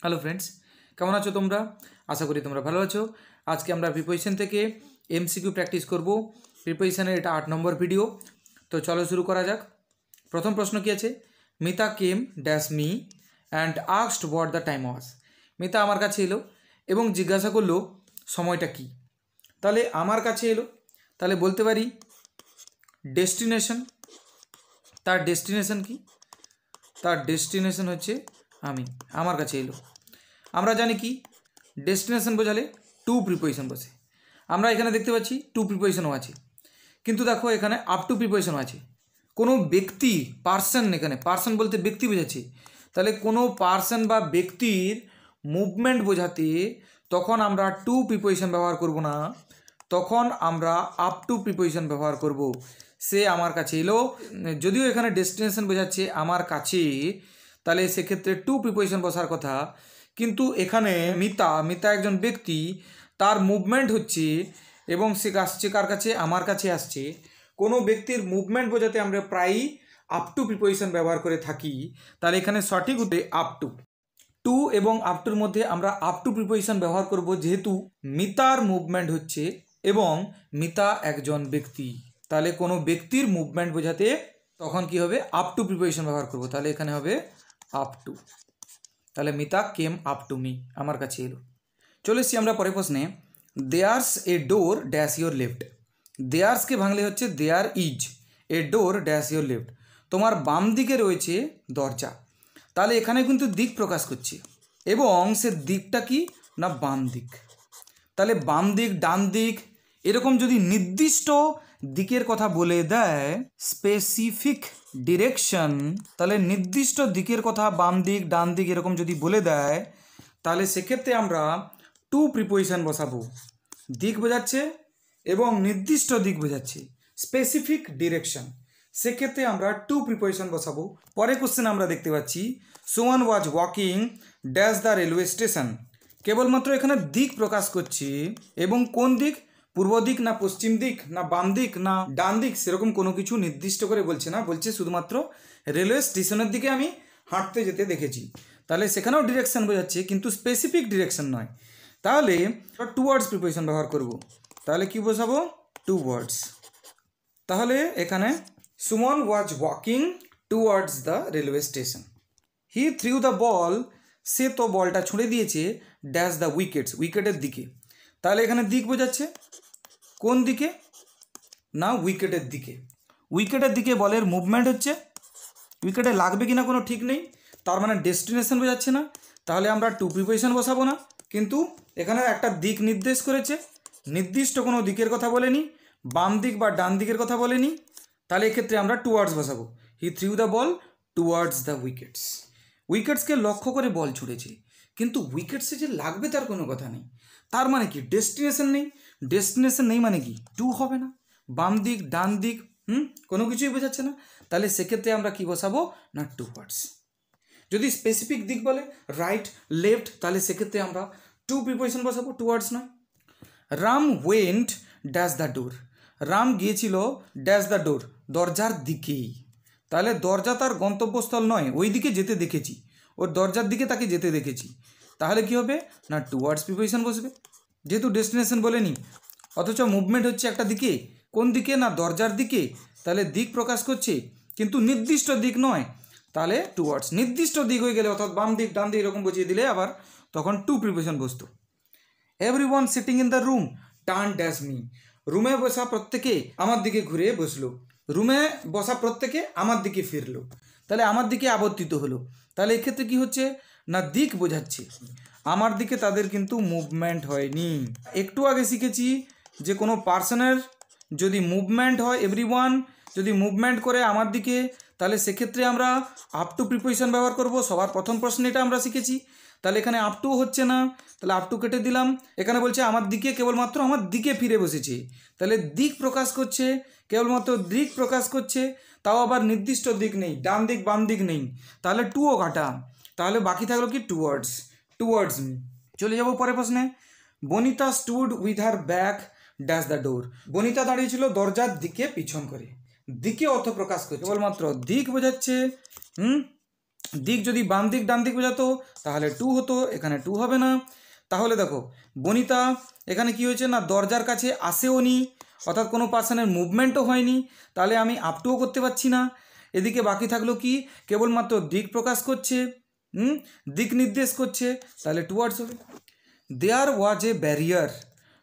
Hello friends, কেমন আছো তোমরা? আশা করি তোমরা ভালো আছো। আজকে আমরা প্রিপোজিশন থেকে এমসিকিউ প্র্যাকটিস করব। প্রিপোজিশনের এটা 8 নম্বর ভিডিও। তো চলো শুরু করা যাক। প্রথম প্রশ্ন কী আছে? Mita came dash me and asked what the time was. Mita আমার কাছে এলো এবং জিজ্ঞাসা করলো সময়টা কী। তাহলে আমার কাছে এলো, তাহলে বলতে পারি ডেস্টিনেশন। তার ডেস্টিনেশন কি? তার ডেস্টিনেশন হচ্ছে আমি, আমার কাছে এলো। আমরা জানি কি ডেস্টিনেশন বোঝালে টু প্রিপোজিশন বসে। আমরা এখানে দেখতে পাচ্ছি টু প্রিপোজিশনও আছে, কিন্তু দেখো এখানে আপ টু প্রিপোজিশনও আছে। কোনো ব্যক্তি, পার্সন, এখানে পার্সন বলতে ব্যক্তি বোঝাচ্ছে। তাহলে কোনো পার্সন বা ব্যক্তির মুভমেন্ট বোঝাতে তখন আমরা টু প্রিপোজিশন ব্যবহার করব না, তখন আমরা আপ টু প্রিপোজিশন ব্যবহার করব। সে আমার কাছে এলো, যদিও এখানে ডেস্টিনেশন বোঝাচ্ছে আমার কাছে, তাহলে সেক্ষেত্রে টু প্রিপোজিশন বসার কথা। কিন্তু এখানে মিতা একজন ব্যক্তি, তার মুভমেন্ট হচ্ছে এবং সে আসছে কার কাছে? আমার কাছে আসছে। কোনো ব্যক্তির মুভমেন্ট বোঝাতে আমরা প্রায়ই আপ টু প্রিপোজিশন ব্যবহার করে থাকি। তাহলে এখানে সঠিক উত্তর আপ টু। টু এবং আপ টুর মধ্যে আমরা আপ টু প্রিপোজিশন ব্যবহার করব, যেহেতু মিতার মুভমেন্ট হচ্ছে এবং মিতা একজন ব্যক্তি। তাহলে কোনো ব্যক্তির মুভমেন্ট বোঝাতে তখন কি হবে? আপ টু প্রিপোজিশন ব্যবহার করব। তাহলে এখানে হবে আপ টু। তাহলে Mita came up to me, আমার কাছে এলো। চলে এসছি আমরা পরের প্রশ্নে। There's a door dash your left. দেয়ার্সকে ভাঙলে হচ্ছে there is a door dash your left. তোমার বাম দিকে রয়েছে দরজা। তাহলে এখানে কিন্তু দিক প্রকাশ করছে, এবং সে দিকটা কি না বাম দিক। তাহলে বাম দিক, ডান দিক, এরকম যদি নির্দিষ্ট দিকের কথা বলে দেয়, স্পেসিফিক ডিরেকশন, তাহলে নির্দিষ্ট দিকের কথা, বাম দিক, ডান দিক এরকম যদি বলে দেয়, তাহলে সেক্ষেত্রে আমরা টু প্রিপোজিশন বসাবো। দিক বোঝাচ্ছে এবং নির্দিষ্ট দিক বোঝাচ্ছে, স্পেসিফিক ডিরেকশন, সেক্ষেত্রে আমরা টু প্রিপোজিশন বসাবো। পরে কোশ্চেন আমরা দেখতে পাচ্ছি Swan was walking dash the railway station. কেবলমাত্র এখানে দিক প্রকাশ করছে, এবং কোন দিক? পূর্ব দিক না পশ্চিম দিক না বাম দিক না ডান দিক, সেরকম কোনো কিছু নির্দিষ্ট করে বলছে না। বলছে শুধুমাত্র রেলওয়ে স্টেশনের দিকে আমি হাঁটতে যেতে দেখেছি। তাহলে সেখানেও ডিরেকশন বোঝাচ্ছে, কিন্তু স্পেসিফিক ডিরেকশন নয়। তাহলে টু ওয়ার্ডস প্রিপোজিশন ব্যবহার করব। তাহলে কি বসাবো? Towards. তাহলে এখানে Suman was walking towards the railway station. He threw the ball, সে তো বলটা ছুঁড়ে দিয়েছে ড্যাশ দ্য উইকেটস, উইকেটের দিকে। তাহলে এখানে দিক বোঝাচ্ছে, কোন দিকে না উইকেটের দিকে। উইকেটের দিকে বলের মুভমেন্ট হচ্ছে, উইকেটে লাগবে কিনা কোনো ঠিক নেই, তার মানে ডেস্টিনেশন বোঝাচ্ছে না। তাহলে আমরা টু প্রিপোজিশন বসাবো না, কিন্তু এখানে একটা দিক নির্দেশ করেছে, নির্দিষ্ট কোনো দিকের কথা বলেনি, বাম দিক বা ডান দিকের কথা বলেনি। তাহলে এক্ষেত্রে আমরা টুয়ার্ডস বসাবো। He threw the ball towards the wickets. উইকেটসকে লক্ষ্য করে বল ছুঁড়েছে, কিন্তু উইকেটসে যে লাগবে তার কোনো কথা নেই। তার মানে কি? ডেস্টিনেশন নেই। ডেস্টিনেশন নেই মানে কি? টু হবে না। বাম দিক, ডান দিক, কোনো কিছুই বোঝাচ্ছে না। তাহলে সেক্ষেত্রে আমরা কি বসাবো না টুয়ার্ডস। যদি স্পেসিফিক দিক বলে রাইট, লেফট, তাহলে সেক্ষেত্রে আমরা টু প্রিপোজিশন বসাবো, টুয়ার্ডস নয়। রাম ওয়েন্ট ড্যাশ দ্য ডোর। রাম গিয়েছিল ড্যাশ দ্য ডোর, দরজার দিকেই। তাহলে দরজা তার গন্তব্যস্থল নয়, ওই দিকে যেতে দেখেছি, ওর দরজার দিকে তাকে যেতে দেখেছি। তাহলে কি হবে না টুয়ার্ডস প্রিপোজিশন বসবে, যেহেতু ডেস্টিনেশন বলেনি, অথচ মুভমেন্ট হচ্ছে একটা দিকে। কোন দিকে না দরজার দিকে। তাহলে দিক প্রকাশ করছে, কিন্তু নির্দিষ্ট দিক নয়। তাহলে টুয়ার্ডস। নির্দিষ্ট দিক হয়ে গেলে, অর্থাৎ বাম দিক ডান দিক এরকম বুঝিয়ে দিলে আবার তখন টু প্রিপোজিশন বসতো। Everyone sitting in the room turn dash me. রুমে বসা প্রত্যেকে আমার দিকে ঘুরে বসলো, রুমে বসা প্রত্যেকে আমার দিকে ফিরলো। তাহলে আমার দিকে আবর্তিত হলো। তাহলে এক্ষেত্রে কি হচ্ছে না দিক বোঝাচ্ছে, আমার দিকে তাদের কিন্তু মুভমেন্ট হয়নি। একটু আগে শিখেছি যে কোনো পার্সনের যদি মুভমেন্ট হয়, এভরিওয়ান যদি মুভমেন্ট করে আমার দিকে, তাহলে সেক্ষেত্রে আমরা আপ টু প্রিপোজিশন ব্যবহার করব। সবার প্রথম প্রশ্নে এটা আমরা শিখেছি। তাহলে এখানে আপ টু হচ্ছে না, তাহলে আপ টু কেটে দিলাম। এখানে বলছে আমার দিকে, কেবলমাত্র আমার দিকে ফিরে বসেছে। তাহলে দিক প্রকাশ করছে, কেবলমাত্র দিক প্রকাশ করছে, তাও আবার নির্দিষ্ট দিক নেই, ডান দিক বাম দিক নেই। তাহলে টুও কাটা। তাহলে বাকি থাকলো কি টুয়ার্ডস, টুয়ার্ডস মি। চলে যাব পরের প্রশ্নে। Banita stood with her back dash the door. Banita দাঁড়িয়েছিল দরজার দিকে পিছন করে। দিকে অর্থ প্রকাশ করছে, কেবলমাত্র দিক বোঝাচ্ছে, দিক যদি বাম দিক ডান দিক বোঝাতো তাহলে টু হতো, এখানে টু হবে না। তাহলে দেখো বনিতা এখানে কি হয়েছে না দরজার কাছে আসেও নি, অর্থাৎ কোনো পার্সনের মুভমেন্টও হয়নি, তাহলে আমি আপ টুও করতে পারছি না। এদিকে বাকি থাকলো কি কেবলমাত্র দিক প্রকাশ করছে, দিক নির্দেশ করছে, তাহলে টুয়ার্ডস হবে। দেয়ার ওয়াজ a barrier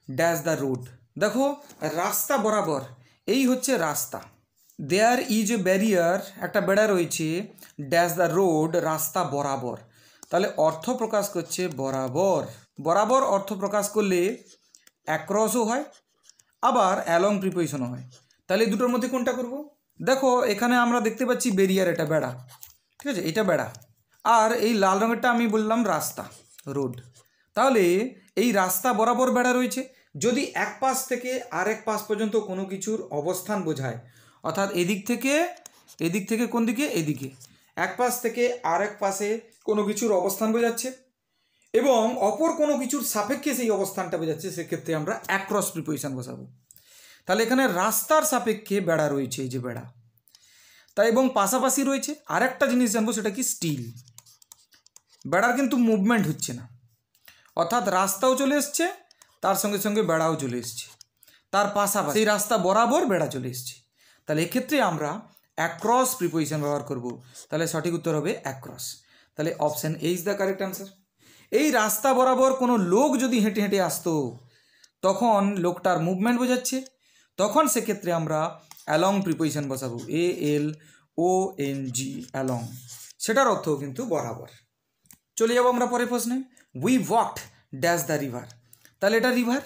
dash the road, দেখো রাস্তা বরাবর, এই হচ্ছে রাস্তা। দেয়ার ইজ এ ব্যারিয়ার, একটা বেড়া রয়েছে, ড্যাশ দ্য রোড রাস্তা বরাবর, তাহলে অর্থ প্রকাশ করছে বরাবর। বরাবর অর্থ প্রকাশ করলে অ্যাক্রসও হয়, আবার অ্যালং প্রিপোজিশনও হয়। তাহলে এই দুটোর মধ্যে কোনটা করব? দেখো এখানে আমরা দেখতে পাচ্ছি ব্যারিয়ার, এটা বেড়া, ঠিক আছে, এটা বেড়া, আর এই লাল রঙেরটা আমি বললাম রাস্তা, রোড। তাহলে এই রাস্তা বরাবর বেড়া রয়েছে, যদি এক পাশ থেকে আরেক পাশ পর্যন্ত কোনো কিছুর অবস্থান বোঝায়, অর্থাৎ এদিক থেকে কোন দিকে, এদিকে, এক পাশ থেকে আরেক পাশে কোনো কিছুর অবস্থান বোঝাচ্ছে এবং অপর কোনো কিছুর সাপেক্ষে সেই অবস্থানটা বোঝাচ্ছে, সেক্ষেত্রে আমরা অ্যাক্রস প্রিপোজিশন বসাবো। তাহলে এখানে রাস্তার সাপেক্ষে বেড়া রয়েছে, এই যে বেড়া, তাই এবং পাশাপাশি রয়েছে আরেকটা জিনিস জানবো, সেটা কি স্টিল। বেড়ার কিন্তু মুভমেন্ট হচ্ছে না, অর্থাৎ রাস্তাও চলে এসছে, তার সঙ্গে সঙ্গে বেড়াও চলে এসছে, তার পাশাপাশি সেই রাস্তা বরাবর বেড়া চলে এসছে। তাহলে এক্ষেত্রে আমরা অ্যাক্রস প্রিপোজিশন ব্যবহার করব, তাহলে সঠিক উত্তর হবে অ্যাক্রস। তাহলে option A is the correct answer. এই রাস্তা বরাবর কোনো লোক যদি হেঁটে হেঁটে আসতো, তখন লোকটার মুভমেন্ট বোঝাচ্ছে, তখন সেক্ষেত্রে আমরা অ্যালং প্রিপোজিশন বসাবো, ALONG, অ্যালং, সেটার অর্থও কিন্তু বরাবর। চলে যাবো আমরা পরের প্রশ্নে। We walked dash the river, তাহলে এটা রিভার,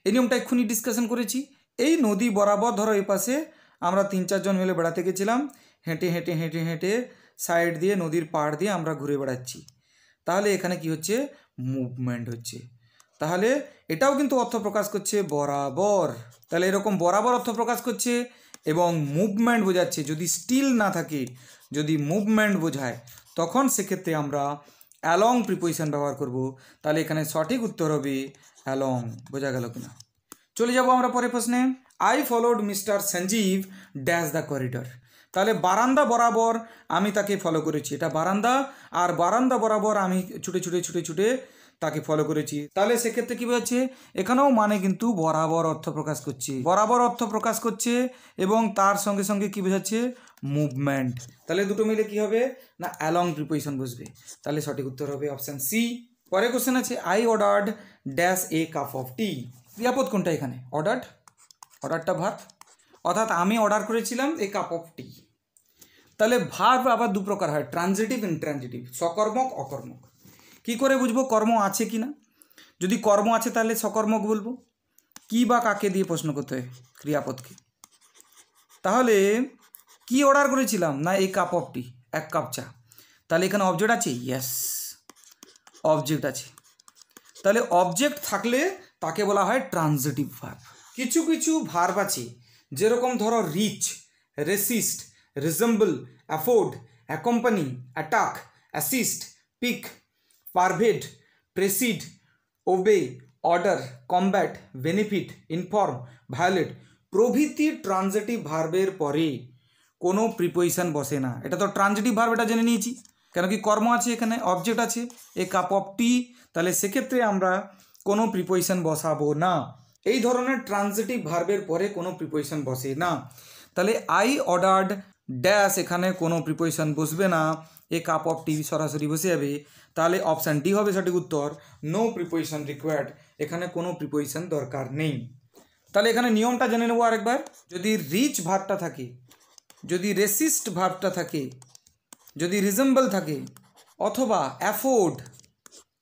এই নিয়মটা এক্ষুনি ডিসকাশন করেছি। এই নদী বরাবর, ধরো এই পাশে আমরা 3-4 জন মিলে বেড়াতে গেছিলাম, হেঁটে হেঁটে হেঁটে হেঁটে সাইড দিয়ে নদীর পাড় দিয়ে আমরা ঘুরে বেড়াচ্ছি, তাহলে এখানে কি হচ্ছে, মুভমেন্ট হচ্ছে, তাহলে এটাও কিন্তু অর্থ প্রকাশ করছে বরাবর। তাহলে এরকম বরাবর অর্থ প্রকাশ করছে এবং মুভমেন্ট বোঝাচ্ছে। যদি স্টিল না থাকে, যদি মুভমেন্ট বোঝায়, তখন সেক্ষেত্রে আমরা অ্যালং প্রিপোজিশন ব্যবহার করব। তাহলে এখানে সঠিক উত্তর হবে অ্যালং। বোঝা গেল কিনা? চলে যাব আমরা পরের প্রশ্নে। I followed mister Sanjib dash the corridor, তাহলে বারান্দা বরাবর আমি তাকে ফলো করেছি, এটা বারান্দা, আর বারান্দা বরাবর আমি ছুটে ছুটে ছুটে ছুটে তাকে ফলো করেছি। তাহলে সেক্ষেত্রে কী বোঝাচ্ছে, এখানেও মানে কিন্তু বরাবর অর্থ প্রকাশ করছে, বরাবর অর্থ প্রকাশ করছে এবং তার সঙ্গে সঙ্গে কী বোঝাচ্ছে, মুভমেন্ট। তাহলে দুটো মিলে কি হবে না অ্যালং প্রিপোজিশন বসবে। তাহলে সঠিক উত্তর হবে অপশান সি। পরে কোশ্চেন আছে, I ordered dash a cup of tea, ক্রিয়াপদ কোনটা এখানে, অর্ডার্ড, অর্ডারটা ভার্ব, অর্থাৎ আমি অর্ডার করেছিলাম এ কাপ অফ টি। তাহলে ভার্ব আবার দু প্রকার হয়, ট্রানজিটিভ, ইনট্রানজিটিভ, সকর্মক, অকর্মক। কি করে বুঝবো কর্ম আছে কি না? যদি কর্ম আছে তাহলে সকর্মক বলবো। কি বা কাকে দিয়ে প্রশ্ন করতে হয়, ক্রিয়াপদকে। তাহলে কি অর্ডার করেছিলাম না এই কাপ অফ টি, এক কাপ চা, তাহলে এখানে অবজেক্ট আছে, ইয়েস অবজেক্ট আছে। তাহলে অবজেক্ট থাকলে তাকে বলা হয় ট্রানজিটিভ ভার্ব। কিছু কিছু ভার্ব আছে, যেরকম ধরো reach, resist, resemble, afford, accompany, attack, assist, pick, pervade, preside, obey, order, combat, benefit, inform, violate প্রভৃতি ট্রানজিটিভ ভার্বের পরে কোনো প্রিপোজিশন বসে না। এটা তো ট্রানজিটিভ ভার্ব, এটা জেনে নিয়েছি, কেন কি কর্ম আছে, এখানে অবজেক্ট আছে এ কাপ অফ টি, তাহলে সেক্ষেত্রে আমরা কোনো প্রিপোজিশন বসাবো না। এই ধরনের ট্রানজিটিভ ভার্বের পরে কোনো প্রিপোজিশন বসে না। তাহলে আই অর্ডার্ড ড্যাশ, এখানে কোনো প্রিপোজিশন বসবে না, এ কাপ অফ টি সরাসরি বসে যাবে। তাহলে অপশান ডি হবে সঠিক উত্তর, নো প্রিপোজিশন রিকোয়ার্ড, এখানে কোনো প্রিপোজিশন দরকার নেই। তাহলে এখানে নিয়মটা জেনে নেবো আরেকবার। যদি রিচ ভার্বটা থাকে, যদি রেসিস্ট ভার্বটা থাকে, যদি রিজেম্বল থাকে, অথবা অ্যাফোর্ড,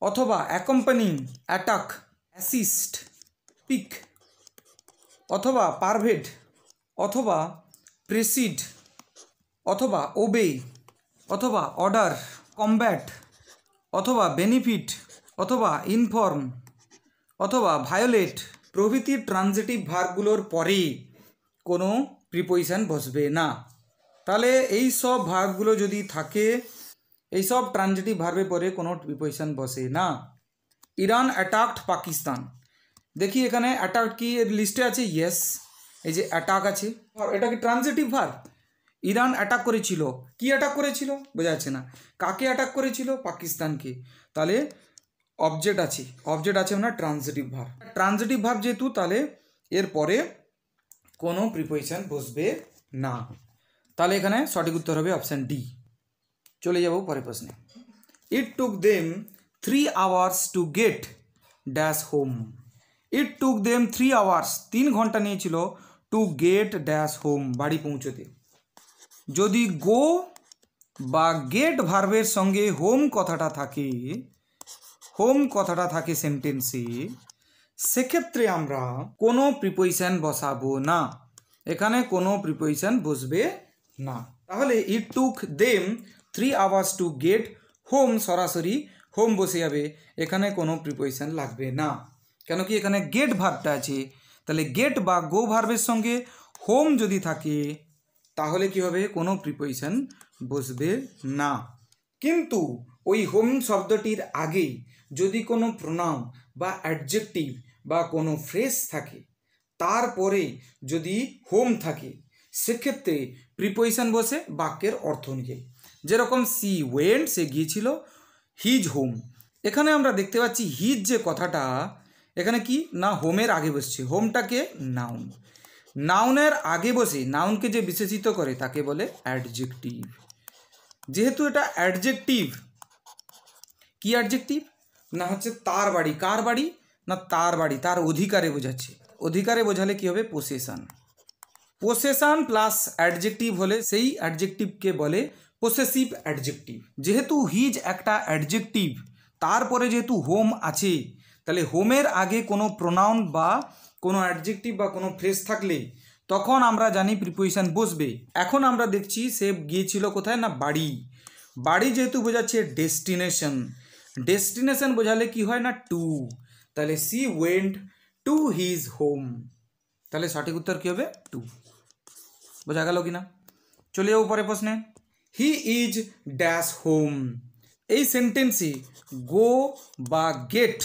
অথবা অ্যাকম্পানিং, অ্যাটাক, অ্যাসিস্ট, পিক, অথবা পারভেড, অথবা প্রেসিড, অথবা ওবে, অথবা অর্ডার, কমব্যাট, অথবা বেনিফিট, অথবা ইনফর্ম, অথবা ভায়োলেট প্রভৃতি ট্রানজিটিভ ভার্বগুলোর পরে কোনো প্রিপোজিশন বসবে না। তাহলে এই সব ভার্বগুলো যদি থাকে, এই সব ট্রানজিটিভ ভার্বের পরে কোনো প্রিপোজিশন বসে না। ইরান অ্যাটাকড পাকিস্তান, দেখি এখানে অ্যাটাক কি এর লিস্টে আছে, ইয়েস এই যে অ্যাটাক আছে, এটা কি ট্রানজিটিভ ভার্ব? ইরান অ্যাটাক করেছিল। কি অ্যাটাক করেছিল বোঝা যাচ্ছে না। কাকে অ্যাটাক করেছিল? পাকিস্তানকে। তাহলে অবজেক্ট আছে মানে ট্রান্সিটিভ ভার্ব। ট্রান্সিটিভ ভার্ব যেহেতু, তাহলে এরপরে কোনো প্রিপোজিশন বসবে না। তাহলে এখানে সঠিক উত্তর হবে অপশান ডি। চলে যাব পরের প্রশ্নে। It took them 3 hours to get dash home. It took them 3 hours, 3 ঘন্টা নিয়েছিল টু গেট ড্যাশ হোম, বাড়ি পৌঁছতে। যদি গো বা গেট ভার্বের সঙ্গে হোম কথাটা থাকে সেন্টেন্সে, সেক্ষেত্রে আমরা কোনো প্রিপোজিশন বসাবো না, এখানে কোনো প্রিপোজিশন বসবে না। তাহলে it took them 3 hours to get home, সরাসরি হোম বসে যাবে, এখানে কোনো প্রিপোজিশন লাগবে না। কেন কি এখানে গেট ভার্বটা আছে, তাহলে গেট বা গো ভার্বের সঙ্গে হোম যদি থাকে তাহলে কি হবে? কোনো প্রিপোজিশন বসবে না। কিন্তু ওই হোম শব্দটির আগে যদি কোনো প্রোনাউন বা অ্যাডজেক্টিভ বা কোনো ফ্রেজ থাকে, তারপরে যদি হোম থাকে, সেক্ষেত্রে প্রিপোজিশন বসে বাক্যের অর্থ অনুযায়ী। যেরকম সি ওয়েন্ট, সে গিয়েছিল, হিজ হোম। এখানে আমরা দেখতে পাচ্ছি হিজ যে কথাটা এখানে কি না হোমের আগে বসছে। হোমটাকে নাউন, নাউনের আগে বসে নাউনকে যে বিশেষিত করে তাকে বলে অ্যাডজেক্টিভ। যেহেতু এটা অ্যাডজেক্টিভ, কি অ্যাডজেক্টিভ না হচ্ছে তার বাড়ি। কার বাড়ি না তার বাড়ি, তার অধিকারে বোঝাচ্ছে। অধিকারে বোঝালে কি হবে? পোসেশন। পোসেশন প্লাস অ্যাডজেক্টিভ হলে সেই অ্যাডজেক্টিভকে বলে পোসেসিভ অ্যাডজেক্টিভ। যেহেতু হিজ একটা অ্যাডজেক্টিভ, তারপরে যেহেতু হোম আছে, তাহলে হোমের আগে কোনো প্রোনাউন বা কোনো অ্যাডজেক্টিভ বা কোনো ফ্রেজ থাকলে তখন আমরা জানি প্রিপোজিশন বসবে। এখন আমরা দেখছি সে গিয়েছিল কোথায় না বাড়ি। বাড়ি যেহেতু বোঝাচ্ছে ডেস্টিনেশন, ডেস্টিনেশন বোঝালে কি হয় না টু, তাহলে she went to his home. তাহলে সঠিক উত্তর কী হবে? টু। বোঝা গেল কি না? চলে যাবো পরের প্রশ্নে। He is dash home. এই সেন্টেন্সে গো বা গেট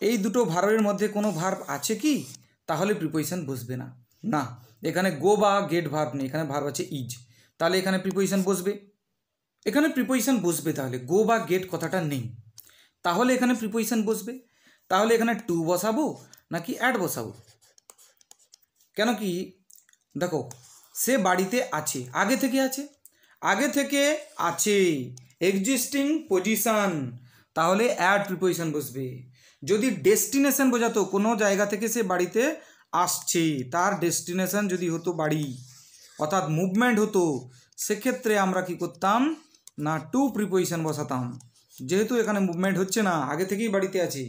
এই দুটো ভার্বের মধ্যে কোনো ভার্ব আছে কি? তাহলে প্রিপোজিশন বসবে না। না, এখানে গো বা গেট ভার্ব নেই, এখানে ভার্ব আছে ইজ। তাহলে এখানে প্রিপোজিশন বসবে, এখানে প্রিপোজিশন বসবে। তাহলে গো বা গেট কথাটা নেই, তাহলে এখানে প্রিপোজিশন বসবে। তাহলে এখানে টু বসাবো নাকি অ্যাড বসাবো? কেন কি দেখো, সে বাড়িতে আছে, আগে থেকে আছে এক্সিস্টিং পজিশন, তাহলে অ্যাড প্রিপোজিশন বসবে। যদি ডেস্টিনেশন বোঝাতো কোনো জায়গা থেকে সে বাড়িতে আসছে, তার ডেস্টিনেশন যদি হতো বাড়ি, অর্থাৎ মুভমেন্ট হতো, সেক্ষেত্রে আমরা কি করতাম না টু প্রিপোজিশন বসাতাম। যেহেতু এখানে মুভমেন্ট হচ্ছে না, আগে থেকেই বাড়িতে আছে,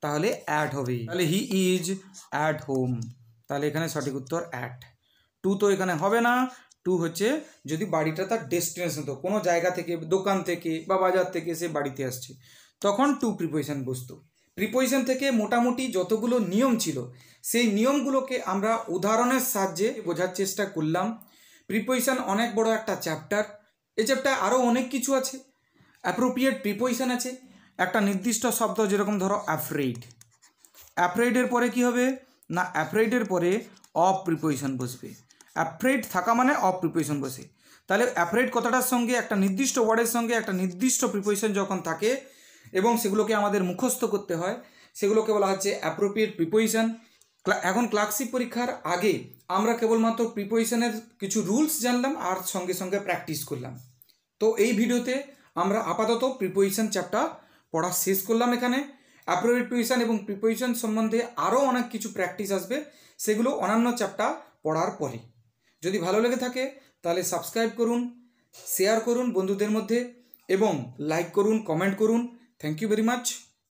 তাহলে অ্যাড হবে। তাহলে হি ইজ অ্যাট হোম, তাহলে এখানে সঠিক উত্তর অ্যাট। টু তো এখানে হবে না, টু হচ্ছে যদি বাড়িটা তার ডেস্টিনেশন হতো, কোনো জায়গা থেকে, দোকান থেকে বা বাজার থেকে সে বাড়িতে আসছে, তখন টু প্রিপোজিশন বসতো। প্রিপোজিশন থেকে মোটামুটি যতগুলো নিয়ম ছিল, সেই নিয়মগুলোকে আমরা উদাহরণের সাহায্যে বোঝার চেষ্টা করলাম। প্রিপোজিশন অনেক বড় একটা চ্যাপ্টার, এই চ্যাপ্টারে আরও অনেক কিছু আছে। অ্যাপ্রোপ্রিয়েট প্রিপোজিশন আছে, একটা নির্দিষ্ট শব্দ, যেরকম ধরো অ্যাফ্রেইড। অ্যাফ্রেইডের পরে কি হবে না অ্যাফ্রেইডের পরে অফ প্রিপোজিশন বসবে। অ্যাফ্রেইড থাকা মানে অফ প্রিপোজিশন বসে। তাহলে অ্যাফ্রেইড কথাটার সঙ্গে একটা নির্দিষ্ট ওয়ার্ডের সঙ্গে একটা নির্দিষ্ট প্রিপোজিশন যখন থাকে এবং সেগুলোকে আমাদের মুখস্থ করতে হয়, সেগুলোকে বলা হচ্ছে অ্যাপ্রোপ্রিয়েট প্রিপোজিশন। এখন ক্লার্কশিপ পরীক্ষার আগে আমরা কেবলমাত্র প্রিপোজিশনের কিছু রুলস জানলাম আর সঙ্গে সঙ্গে প্র্যাকটিস করলাম। তো এই ভিডিওতে আমরা আপাতত প্রিপোজিশন চ্যাপ্টার পড়া শেষ করলাম। এখানে অ্যাপ্রোপ্রিয়েট প্রিপোজিশন এবং প্রিপোজিশন সম্বন্ধে আরও অনেক কিছু প্র্যাকটিস আসবে, সেগুলো অন্যান্য চ্যাপ্টার পড়ার পরে। যদি ভালো লেগে থাকে তাহলে সাবস্ক্রাইব করুন, শেয়ার করুন বন্ধুদের মধ্যে এবং লাইক করুন, কমেন্ট করুন। Thank you very much.